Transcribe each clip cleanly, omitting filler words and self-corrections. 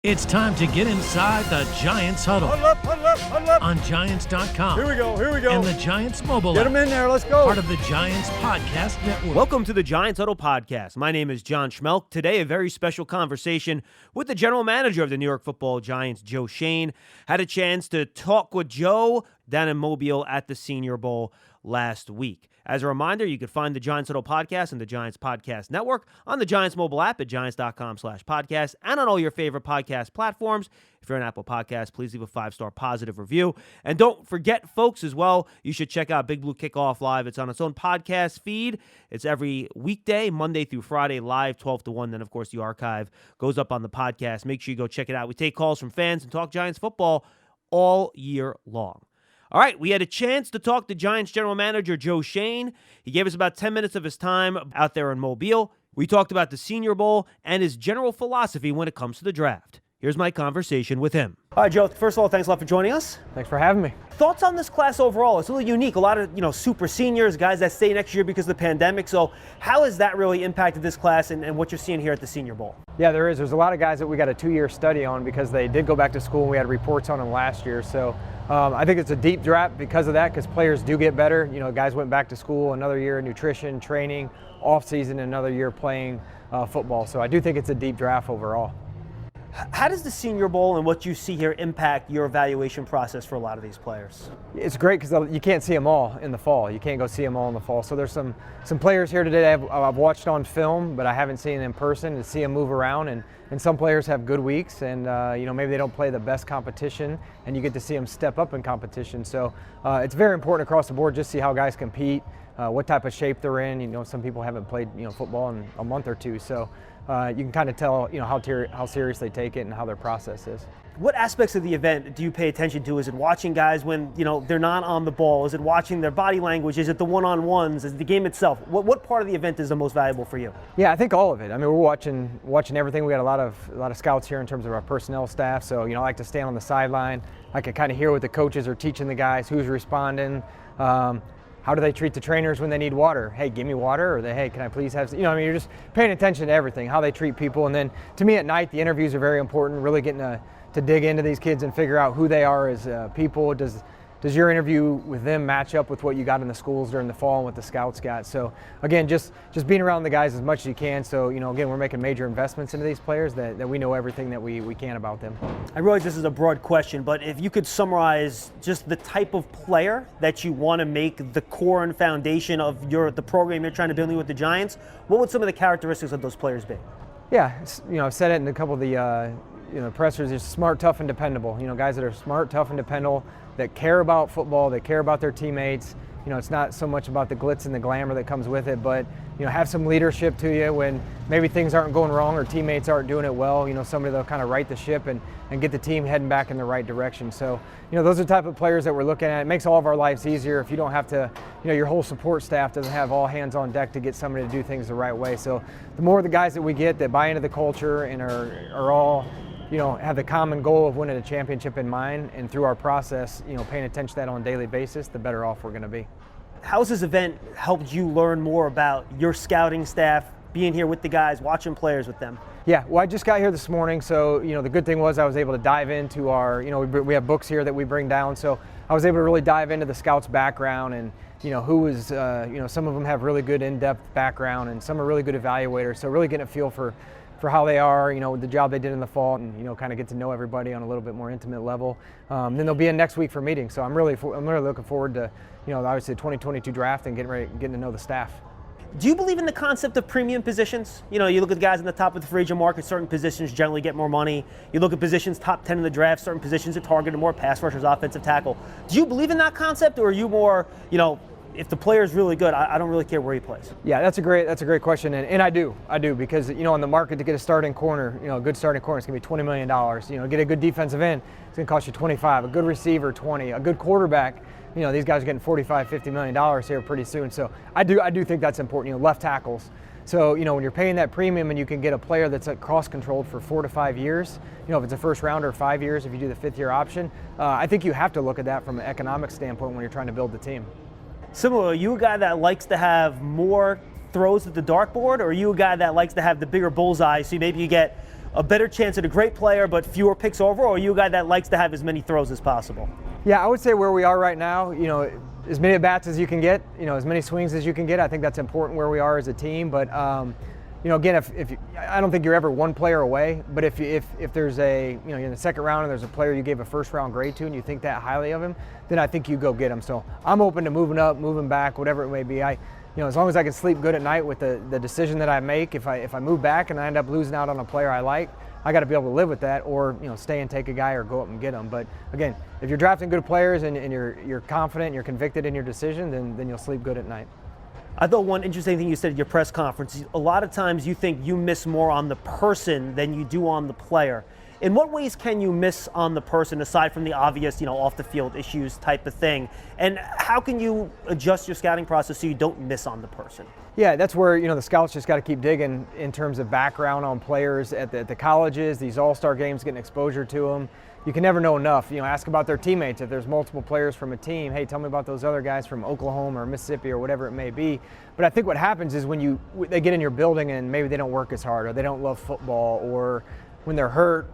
It's time to get inside the Giants huddle. Huddle up, huddle up, huddle up. On Giants.com. Here we go. And the Giants mobile Get app. them in there, let's go. Part of the Giants Podcast Network. Welcome to the Giants Huddle Podcast. My name is John Schmeelk. Today, a very special conversation with the General Manager of the New York Football Giants, Joe Schoen. Had a chance to talk with Joe down in Mobile at the Senior Bowl last week. As a reminder, you can find the Giants Huddle Podcast and the Giants Podcast Network on the Giants mobile app at giants.com/podcast and on all your favorite podcast platforms. If you're an Apple Podcast, please leave a 5-star positive review. And don't forget, folks, as well, you should check out Big Blue Kickoff Live. It's on its own podcast feed. It's every weekday, Monday through Friday, live 12 to 1. Then, of course, the archive goes up on the podcast. Make sure you go check it out. We take calls from fans and talk Giants football all year long. All right, we had a chance to talk to Giants General Manager Joe Schoen. He gave us about 10 minutes of his time out there in Mobile. We talked about the Senior Bowl and his general philosophy when it comes to the draft. Here's my conversation with him. All right, Joe, first of all, thanks a lot for joining us. Thanks for having me. Thoughts on this class overall? It's a little unique. A lot of, super seniors, guys that stay next year because of the pandemic. So how has that really impacted this class and what you're seeing here at the Senior Bowl? Yeah, there is. There's a lot of guys that we got a 2-year study on because they did go back to school and we had reports on them last year. So I think it's a deep draft because of that, because players do get better. Guys went back to school another year, nutrition, training, off season, another year playing football. So I do think it's a deep draft overall. How does the Senior Bowl and what you see here impact your evaluation process for a lot of these players? It's great because you can't see them all in the fall. You can't go see them all in the fall. So there's some players here today I've watched on film, but I haven't seen in person, to see them move around. And some players have good weeks, and maybe they don't play the best competition, and you get to see them step up in competition. So it's very important across the board just see how guys compete, what type of shape they're in. Some people haven't played football in a month or two, so you can kind of tell how serious they take it and how their process is. What aspects of the event do you pay attention to? Is it watching guys when they're not on the ball? Is it watching their body language? Is it the one-on-ones? Is it the game itself? What part of the event is the most valuable for you? Yeah, I think all of it. I mean, we're watching everything. We got a lot of scouts here in terms of our personnel staff. So I like to stand on the sideline. I can kind of hear what the coaches are teaching the guys, who's responding. How do they treat the trainers when they need water? Hey, give me water, or hey, can I please have? You're just paying attention to everything, how they treat people, and then to me at night, the interviews are very important. Really getting to dig into these kids and figure out who they are as people. Does your interview with them match up with what you got in the schools during the fall and what the scouts got? So again, just being around the guys as much as you can. So again, we're making major investments into these players that we know everything that we can about them. I realize this is a broad question, but if you could summarize just the type of player that you want to make the core and foundation of the program you're trying to build with the Giants, what would some of the characteristics of those players be? Yeah, I've said it in a couple of the pressers. Is smart, tough, and dependable. Guys that are smart, tough, and dependable, that care about football, that care about their teammates. It's not so much about the glitz and the glamour that comes with it, but have some leadership to you when maybe things aren't going wrong or teammates aren't doing it well. Somebody that'll kind of right the ship and get the team heading back in the right direction. So those are the type of players that we're looking at. It makes all of our lives easier if you don't have to, your whole support staff doesn't have all hands on deck to get somebody to do things the right way. So the more the guys that we get that buy into the culture and are all have the common goal of winning a championship in mind, and through our process, paying attention to that on a daily basis, the better off we're going to be. How's this event helped you learn more about your scouting staff, being here with the guys, watching players with them? Yeah, well, I just got here this morning, so the good thing was I was able to dive into our, we have books here that we bring down, so I was able to really dive into the scouts' background and who was, some of them have really good in-depth background and some are really good evaluators, so really getting a feel for how they are, the job they did in the fall, and kind of get to know everybody on a little bit more intimate level. Then they'll be in next week for meetings, so I'm really looking forward to, obviously the 2022 draft and getting to know the staff. Do you believe in the concept of premium positions? You look at the guys on the top of the free agent market, certain positions generally get more money. You look at positions top 10 in the draft, certain positions are targeted more, pass rushers, offensive tackle. Do you believe in that concept, or are you more, if the player is really good, I don't really care where he plays? Yeah, that's a great question, and I do because on the market to get a starting corner, a good starting corner is going to be $20 million. Get a good defensive end, it's going to cost you 25. A good receiver, 20. A good quarterback, these guys are getting $45-50 million here pretty soon. So I do think that's important. Left tackles. So when you're paying that premium and you can get a player that's cost controlled for 4 to 5 years, if it's a first rounder, 5 years, if you do the 5th year option, I think you have to look at that from an economic standpoint when you're trying to build the team. Similarly, are you a guy that likes to have more throws at the dartboard, or are you a guy that likes to have the bigger bullseye, so maybe you get a better chance at a great player but fewer picks overall, or are you a guy that likes to have as many throws as possible? Yeah, I would say where we are right now, as many at-bats as you can get, as many swings as you can get. I think that's important where we are as a team. But, again, if I don't think you're ever one player away. But if there's in the second round and there's a player you gave a first-round grade to and you think that highly of him, then I think you go get him. So I'm open to moving up, moving back, whatever it may be. As long as I can sleep good at night with the decision that I make, if I move back and I end up losing out on a player I like, I got to be able to live with that, or stay and take a guy or go up and get him. But again, if you're drafting good players and you're confident and you're convicted in your decision, then you'll sleep good at night. I thought one interesting thing you said at your press conference, a lot of times you think you miss more on the person than you do on the player. In what ways can you miss on the person aside from the obvious, off the field issues type of thing? And how can you adjust your scouting process so you don't miss on the person? Yeah, that's where, the scouts just got to keep digging in terms of background on players at the colleges, these all-star games, getting exposure to them. You can never know enough. Ask about their teammates. If there's multiple players from a team, hey, tell me about those other guys from Oklahoma or Mississippi or whatever it may be. But I think what happens is when they get in your building and maybe they don't work as hard or they don't love football, or when they're hurt,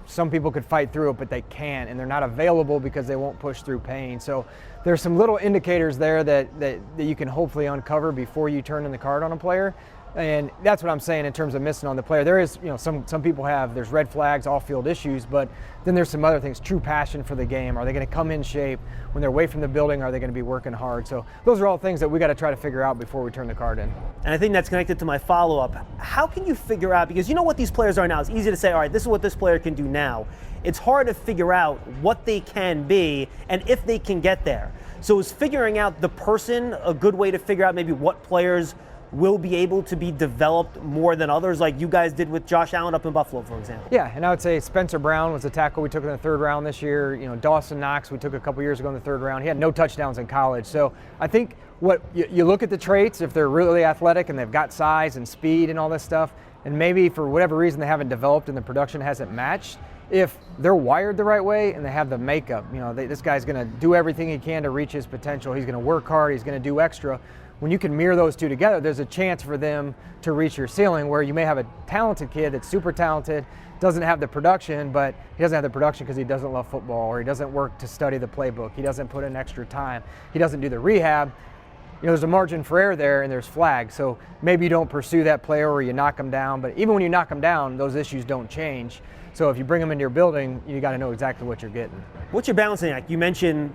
some people could fight through it, but they can't, and they're not available because they won't push through pain. So there's some little indicators there that you can hopefully uncover before you turn in the card on a player. And that's what I'm saying in terms of missing on the player. There is, some people there's red flags, off-field issues, but then there's some other things, true passion for the game. Are they going to come in shape? When they're away from the building, are they going to be working hard? So those are all things that we got to try to figure out before we turn the card in. And I think that's connected to my follow-up. How can you figure out, because you know what these players are now, it's easy to say, all right, this is what this player can do now. It's hard to figure out what they can be and if they can get there. So is figuring out the person a good way to figure out maybe what players will be able to be developed more than others, like you guys did with Josh Allen up in Buffalo, for example? Yeah, and I would say Spencer Brown was a tackle we took in the third round this year. Dawson Knox we took a couple years ago in the third round. He had no touchdowns in college. So I think what you look at the traits, if they're really athletic and they've got size and speed and all this stuff, and maybe for whatever reason they haven't developed and the production hasn't matched, if they're wired the right way and they have the makeup, this guy's going to do everything he can to reach his potential. He's going to work hard. He's going to do extra. When you can mirror those two together, there's a chance for them to reach your ceiling, where you may have a talented kid that's super talented, doesn't have the production, but he doesn't have the production because he doesn't love football, or he doesn't work to study the playbook. He doesn't put in extra time. He doesn't do the rehab. There's a margin for error there, and there's flags. So maybe you don't pursue that player or you knock him down, but even when you knock him down, those issues don't change. So if you bring them into your building, you got to know exactly what you're getting. What's your balancing act? You mentioned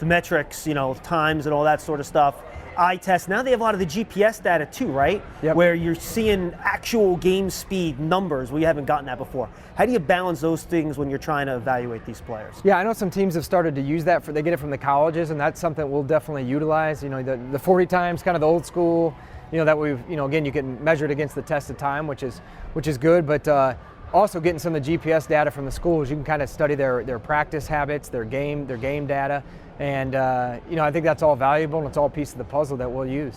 the metrics, times and all that sort of stuff. Eye test. Now they have a lot of the GPS data too, right? Yep. Where you're seeing actual game speed numbers where you haven't gotten that before. How do you balance those things when you're trying to evaluate these players? Yeah, I know some teams have started to use that. They get it from the colleges, and that's something we'll definitely utilize. The 40 times, kind of the old school. That we've, again, you can measure it against the test of time, which is good. But also getting some of the GPS data from the schools, you can kind of study their practice habits, their game data. And, I think that's all valuable, and it's all a piece of the puzzle that we'll use.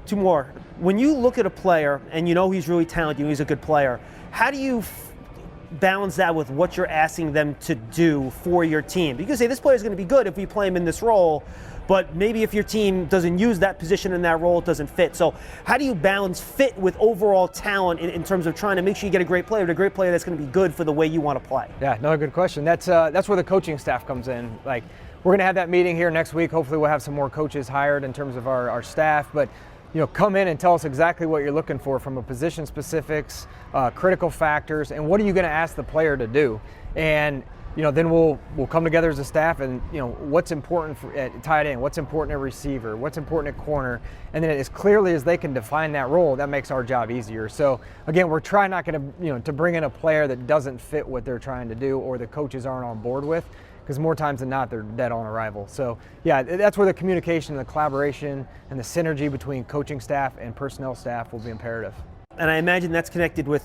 Two more. When you look at a player and he's really talented, he's a good player, how do you balance that with what you're asking them to do for your team? Because say this player is going to be good if we play him in this role, but maybe if your team doesn't use that position in that role, it doesn't fit. So how do you balance fit with overall talent in terms of trying to make sure you get a great player, but a great player that's going to be good for the way you want to play? Yeah, another good question. That's where the coaching staff comes in. We're going to have that meeting here next week. Hopefully we'll have some more coaches hired in terms of our staff. But, come in and tell us exactly what you're looking for from a position specifics, critical factors, and what are you going to ask the player to do? And, then we'll come together as a staff and, what's important at tight end, what's important at receiver, what's important at corner. And then as clearly as they can define that role, that makes our job easier. So, again, we're trying not going to, to bring in a player that doesn't fit what they're trying to do or the coaches aren't on board with. Because more times than not, they're dead on arrival. So, yeah, that's where the communication and the collaboration and the synergy between coaching staff and personnel staff will be imperative. And I imagine that's connected with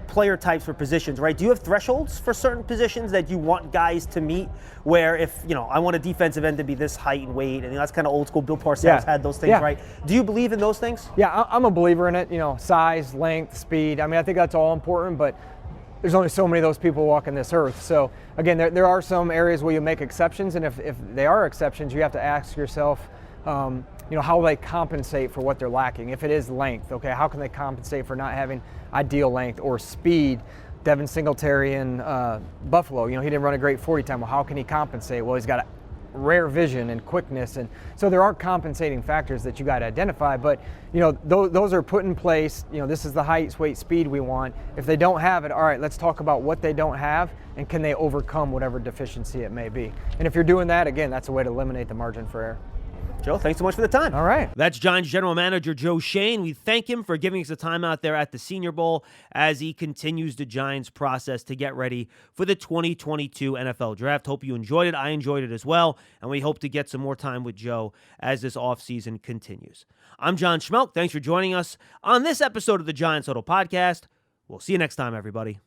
player types for positions, right? Do you have thresholds for certain positions that you want guys to meet where if, I want a defensive end to be this height and weight, and that's kind of old school, Bill Parcells had those things, right? Do you believe in those things? Yeah, I'm a believer in it, size, length, speed. I think that's all important, but there's only so many of those people walking this earth. So again, there are some areas where you make exceptions, and if they are exceptions, you have to ask yourself, how they compensate for what they're lacking. If it is length, okay, how can they compensate for not having ideal length or speed? Devin Singletary in Buffalo, he didn't run a great 40 time. Well, how can he compensate? Well, he's got a rare vision and quickness, and so there are compensating factors that you got to identify, but those are put in place. This is the height, weight, speed we want. If they don't have it, all right, let's talk about what they don't have and can they overcome whatever deficiency it may be. And if you're doing that, again, that's a way to eliminate the margin for error. Joe, thanks so much for the time. All right. That's Giants General Manager Joe Schoen. We thank him for giving us the time out there at the Senior Bowl as he continues the Giants process to get ready for the 2022 NFL Draft. Hope you enjoyed it. I enjoyed it as well, and we hope to get some more time with Joe as this offseason continues. I'm John Schmeelk. Thanks for joining us on this episode of the Giants Huddle Podcast. We'll see you next time, everybody.